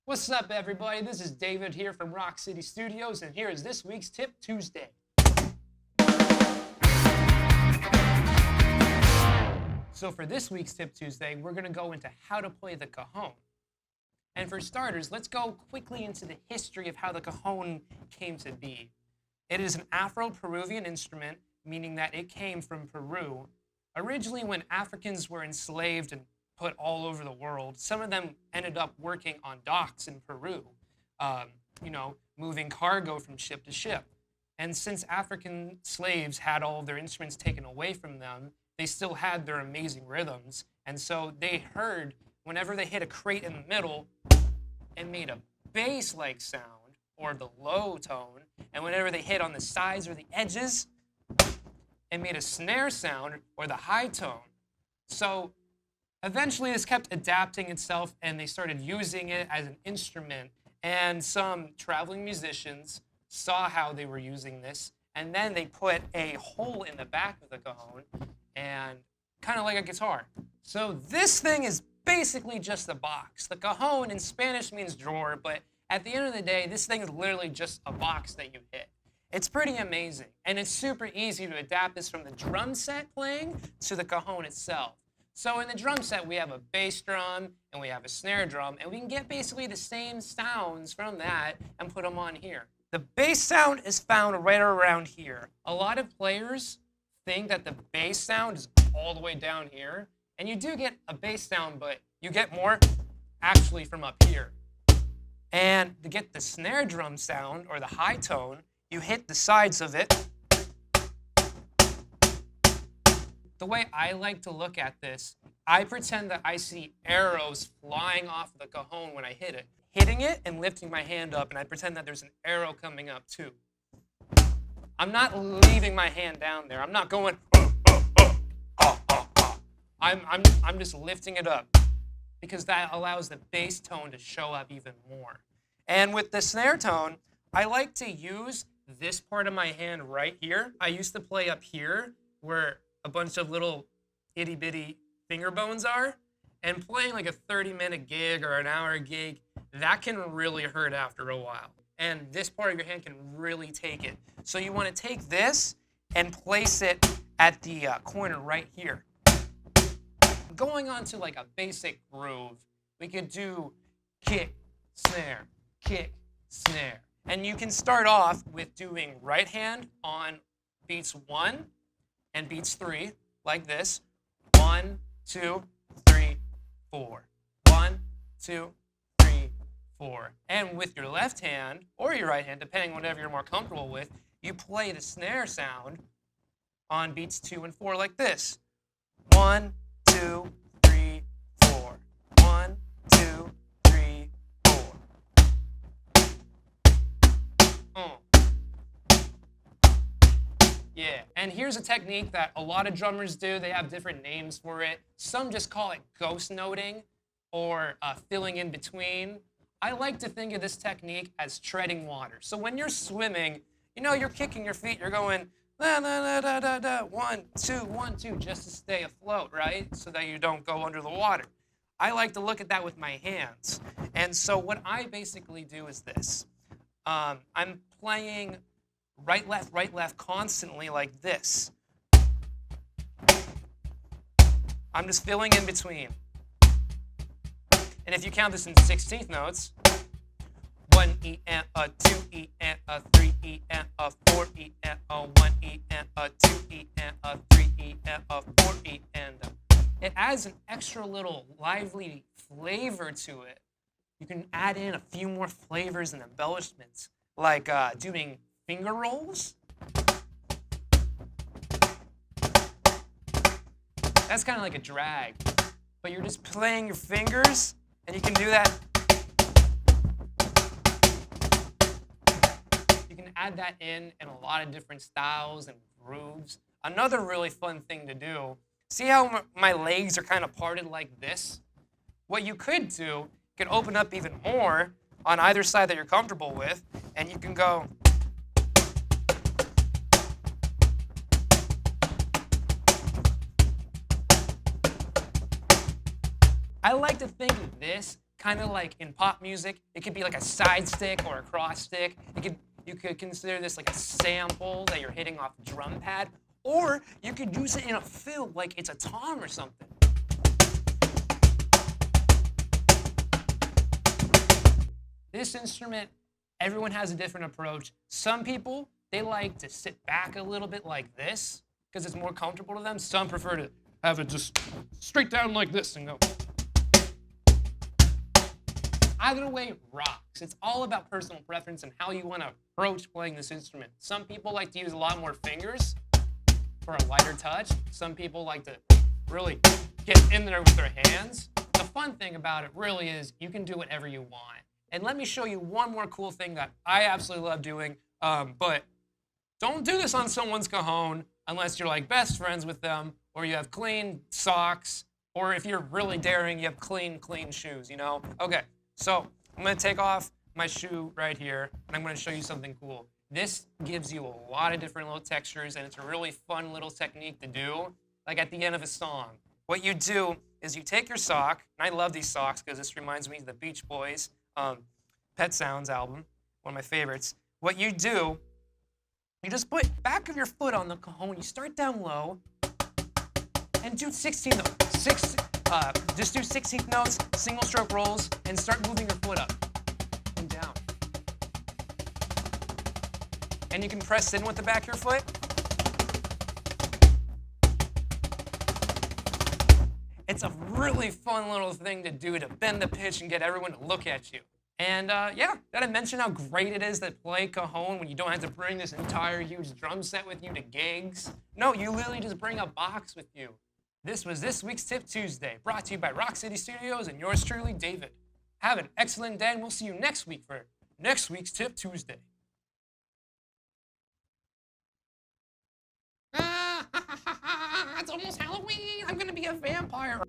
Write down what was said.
What's up, everybody? This is David here from Rock City Studios, and here is this week's Tip Tuesday. So for this week's Tip Tuesday, we're going to go into how to play the cajon. And for starters, let's go quickly into the history of how the cajon came to be. It is an Afro-Peruvian instrument, meaning that it came from Peru. Originally, when Africans were enslaved and put all over the world, some of them ended up working on docks in Peru, moving cargo from ship to ship. And since African slaves had all of their instruments taken away from them, they still had their amazing rhythms. And so they heard, whenever they hit a crate in the middle, it made a bass-like sound, or the low tone. And whenever they hit on the sides or the edges, it made a snare sound, or the high tone. So eventually, this kept adapting itself, and they started using it as an instrument. And some traveling musicians saw how they were using this, and then they put a hole in the back of the cajon, and kind of like a guitar. So this thing is basically just a box. The cajon in Spanish means drawer, but at the end of the day, this thing is literally just a box that you hit. It's pretty amazing, and it's super easy to adapt this from the drum set playing to the cajon itself. So in the drum set, we have a bass drum and we have a snare drum, and we can get basically the same sounds from that and put them on here. The bass sound is found right around here. A lot of players think that the bass sound is all the way down here, and you do get a bass sound, but you get more actually from up here. And to get the snare drum sound, or the high tone, you hit the sides of it. The way I like to look at this, I pretend that I see arrows flying off the cajon when I hit it. Hitting it and lifting my hand up, and I pretend that there's an arrow coming up too. I'm not leaving my hand down there. I'm not going, I'm just lifting it up, because that allows the bass tone to show up even more. And with the snare tone, I like to use this part of my hand right here. I used to play up here, where a bunch of little itty-bitty finger bones are, and playing like a 30-minute gig or an hour gig, that can really hurt after a while. And this part of your hand can really take it. So you want to take this and place it at the corner right here. Going on to like a basic groove, we could do kick, snare, kick, snare. And you can start off with doing right hand on beats 1 and beats 3, like this. 1, 2, 3, 4. 1, 2, 3, 4. And with your left hand, or your right hand, depending on whatever you're more comfortable with, you play the snare sound on beats 2 and 4 like this. 1, 2, 3, 4. 1, 2, 3, 4. Yeah, and here's a technique that a lot of drummers do. They have different names for it. Some just call it ghost noting, or filling in between. I like to think of this technique as treading water. So when you're swimming, you're kicking your feet, you're going, da, da, da, da, da, 1, 2, 1, 2, just to stay afloat, right? So that you don't go under the water. I like to look at that with my hands. And so what I basically do is this. I'm playing right, left constantly like this. I'm just filling in between. And if you count this in 16th notes, 1 E and a 2 E and a 3 E and a 4 E and a 1 E and a 2 E and a 3 E and a 4 E and it adds an extra little lively flavor to it. You can add in a few more flavors and embellishments, like doing finger rolls. That's kind of like a drag, but you're just playing your fingers, and you can do that. You can add that in a lot of different styles and grooves. Another really fun thing to do, see how my legs are kind of parted like this? What you could do, you can open up even more on either side that you're comfortable with, and you can go. I like to think of this kind of like in pop music, it could be like a side stick or a cross stick. You could consider this like a sample that you're hitting off a drum pad, or you could use it in a fill like it's a tom or something. This instrument, everyone has a different approach. Some people, they like to sit back a little bit like this because it's more comfortable to them. Some prefer to have it just straight down like this and go. Either way rocks. It's all about personal preference and how you want to approach playing this instrument. Some people like to use a lot more fingers for a lighter touch. Some people like to really get in there with their hands. The fun thing about it really is you can do whatever you want. And let me show you one more cool thing that I absolutely love doing, but don't do this on someone's cajon unless you're like best friends with them, or you have clean socks, or if you're really daring, you have clean shoes, you know? Okay, so I'm gonna take off my shoe right here, and I'm gonna show you something cool. This gives you a lot of different little textures, and it's a really fun little technique to do, like at the end of a song. What you do is you take your sock, and I love these socks because this reminds me of the Beach Boys Pet Sounds album, one of my favorites. What you do, you just put back of your foot on the cajon, you start down low, and do 16 notes. Just do 16th notes, single stroke rolls, and start moving your foot up and down. And you can press in with the back of your foot. It's a really fun little thing to do to bend the pitch and get everyone to look at you. And yeah, did I mention how great it is to play cajon when you don't have to bring this entire huge drum set with you to gigs? No, you literally just bring a box with you. This was this week's Tip Tuesday, brought to you by Rock City Studios and yours truly, David. Have an excellent day, and we'll see you next week for next week's Tip Tuesday. It's almost Halloween. I'm gonna be a vampire.